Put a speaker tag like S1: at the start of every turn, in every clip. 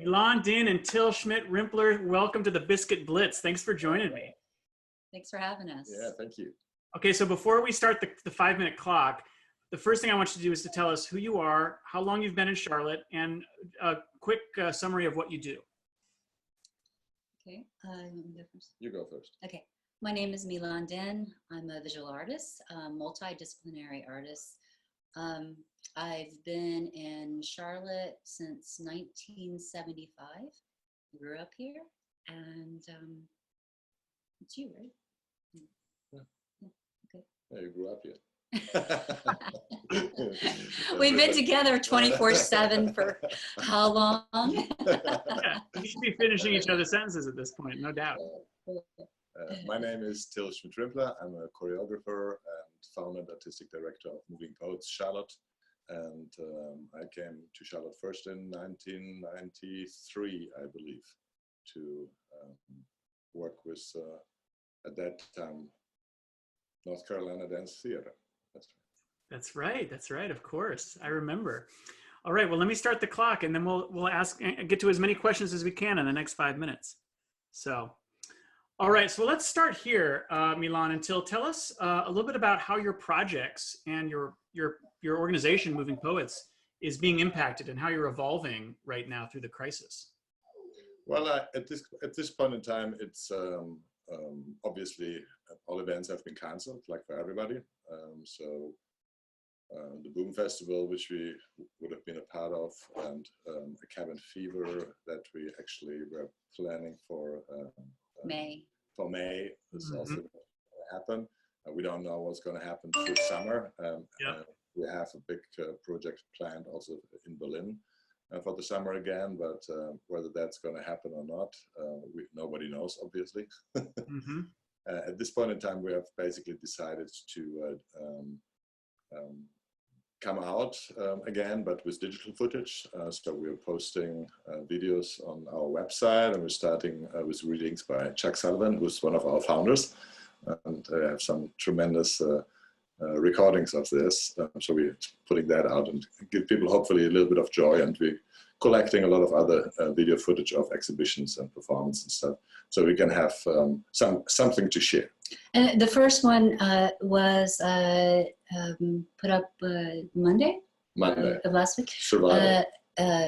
S1: Milan, Dinh, and Till Schmidt, Rimpler, welcome to the Biscuit Blitz. Thanks for joining me.
S2: Thanks for having us.
S3: Yeah, thank you.
S1: Okay, so before we start the 5-minute clock, the first thing I want you to do is to tell us who you are, how long you've been in Charlotte, and a quick summary of what you do.
S2: Okay, you want me to go first?
S3: You go first.
S2: Okay, my name is Milan Dinh. I'm a visual artist, a multidisciplinary artist. I've been in Charlotte since 1975. I grew up here, and it's you, right?
S3: Yeah.
S2: Okay.
S3: Yeah, you grew up here.
S2: We've been together 24/7 for how long?
S1: Yeah, you should be finishing each other's sentences at this point, no doubt.
S3: My name is Till Schmidt Rimpler. I'm a choreographer and founder and artistic director of Moving Poets Charlotte. And I came to Charlotte first in 1993, I believe, to work with, at that time, North Carolina Dance Theater.
S1: That's right, of course. I remember. All right, well, let me start the clock, and then we'll get to as many questions as we can in the next 5 minutes. So, all right, so let's start here, Milan and Till. Tell us a little bit about how your projects and your organization, Moving Poets, is being impacted and how you're evolving right now through the crisis.
S3: Well, at this point in time, it's obviously all events have been canceled, like for everybody. So the Boom Festival, which we would have been a part of, and a Cabin Fever that we actually were planning for
S2: May.
S3: For May, is also going to happen. We don't know what's going to happen through summer. We have a big project planned also in Berlin for the summer again, but whether that's going to happen or not, nobody knows, obviously. At this point in time, we have basically decided to come out again, but with digital footage. So we're posting videos on our website, and we're starting with readings by Chuck Sullivan, who's one of our founders. And I have some tremendous recordings of this. So we're putting that out and give people hopefully a little bit of joy, and we're collecting a lot of other video footage of exhibitions and performance and stuff, so we can have something to share.
S2: And the first one was put up Monday of last week.
S3: Survival.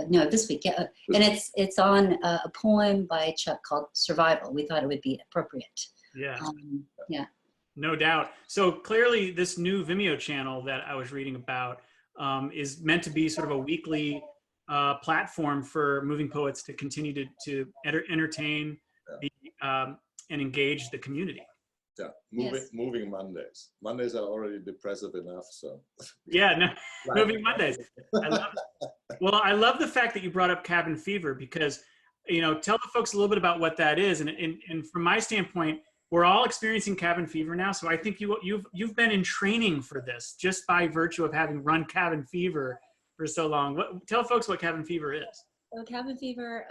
S2: No, this week, yeah. And it's on a poem by Chuck called Survival. We thought it would be appropriate.
S1: Yeah.
S2: Yeah.
S1: No doubt. So clearly this new Vimeo channel that I was reading about is meant to be sort of a weekly platform for Moving Poets to continue to entertain and engage the community.
S3: Yeah, moving Mondays. Mondays are already depressive enough, so. Yeah,
S1: no, moving Mondays. I love it. Well, I love the fact that you brought up Cabin Fever, because, you know, tell the folks a little bit about what that is. And from my standpoint, we're all experiencing cabin fever now, so I think you've been in training for this just by virtue of having run Cabin Fever for so long. Tell folks what Cabin Fever is.
S2: So Cabin Fever,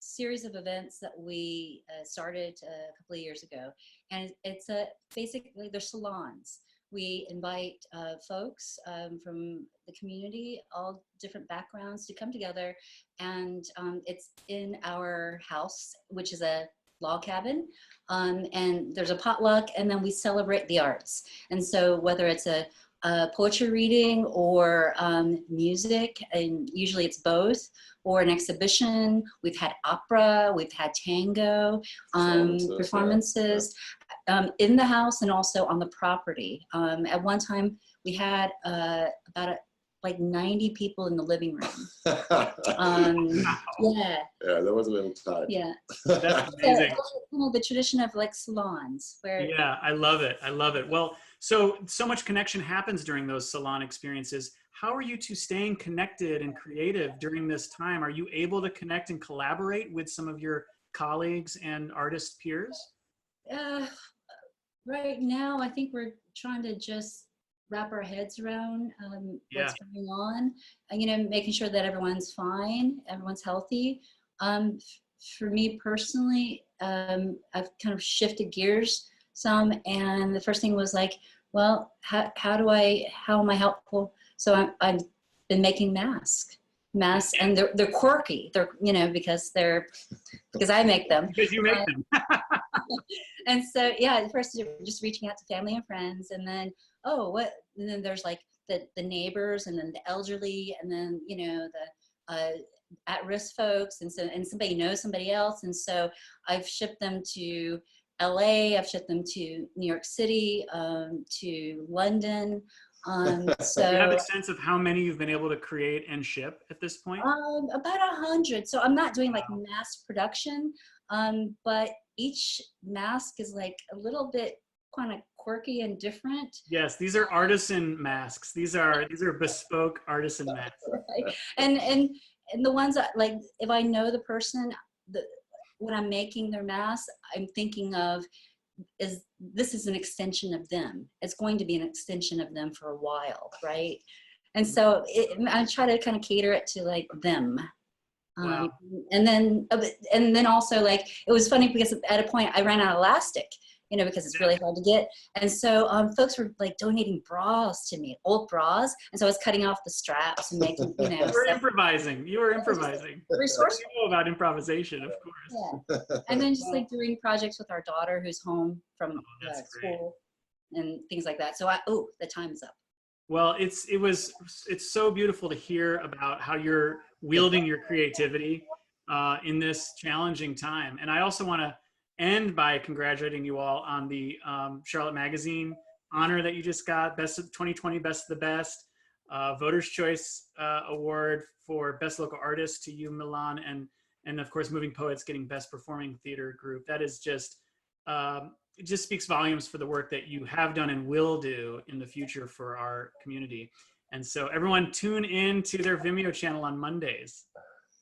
S2: series of events that we started a couple of years ago, and it's basically they're salons. We invite folks from the community, all different backgrounds, to come together, and it's in our house, which is a log cabin, and there's a potluck, and then we celebrate the arts. And so whether it's a poetry reading or music, and usually it's both, or an exhibition. We've had opera, we've had tango, performances in the house and also on the property. At one time, we had about like 90 people in the living room. Yeah,
S3: that was a little tight.
S2: Yeah.
S1: That's amazing.
S2: So, you know, the tradition of like salons where.
S1: Yeah, I love it. I love it. Well, so much connection happens during those salon experiences. How are you two staying connected and creative during this time? Are you able to connect and collaborate with some of your colleagues and artist peers?
S2: Right now, I think we're trying to just wrap our heads around what's going on, and, you know, making sure that everyone's fine, everyone's healthy. For me personally, I've kind of shifted gears some, and the first thing was like, well, how am I helpful? So I've been making masks, masks, and they're quirky. They're, you know, because I make them.
S1: Because you make them.
S2: And so, yeah, first just reaching out to family and friends, and then, and then there's like the neighbors, and then the elderly, and then, you know, the at-risk folks, and somebody knows somebody else. And so I've shipped them to LA, I've shipped them to New York City, to London. So
S1: do you have a sense of how many you've been able to create and ship at this point?
S2: About 100. So I'm not doing like mass production, but each mask is like a little bit kind of quirky and different.
S1: Yes, these are artisan masks. These are bespoke artisan masks.
S2: Right. And the ones that, like, if I know the person, when I'm making their mask, I'm thinking of, this is an extension of them. It's going to be an extension of them for a while, right? And so I try to kind of cater it to like them.
S1: Wow.
S2: And then also, like, it was funny because at a point I ran out of elastic, you know, because it's really hard to get. And so folks were like donating bras to me, old bras. And so I was cutting off the straps and making, you know.
S1: You were improvising. You were improvising.
S2: Resourceful.
S1: You know about improvisation, of course.
S2: Yeah. And then just like doing projects with our daughter who's home from school and things like that. So the time's up.
S1: Well, it's so beautiful to hear about how you're wielding your creativity in this challenging time. And I also want to end by congratulating you all on the Charlotte Magazine honor that you just got, Best of 2020, Best of the Best, Voters' Choice Award for Best Local Artist to you, Milan, and of course, Moving Poets getting Best Performing Theater Group. That is just, it just speaks volumes for the work that you have done and will do in the future for our community. And so everyone tune in to their Vimeo channel on Mondays.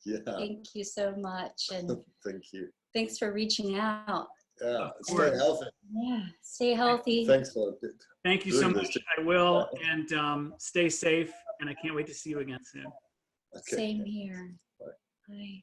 S3: Yeah.
S2: Thank you so much. And
S3: thank you.
S2: Thanks for reaching out.
S3: Yeah, stay healthy.
S2: Yeah, stay healthy.
S3: Thanks for
S1: Thank you so much. I will, and stay safe, and I can't wait to see you again soon.
S3: Okay.
S2: Same here.
S3: Bye.
S2: Bye.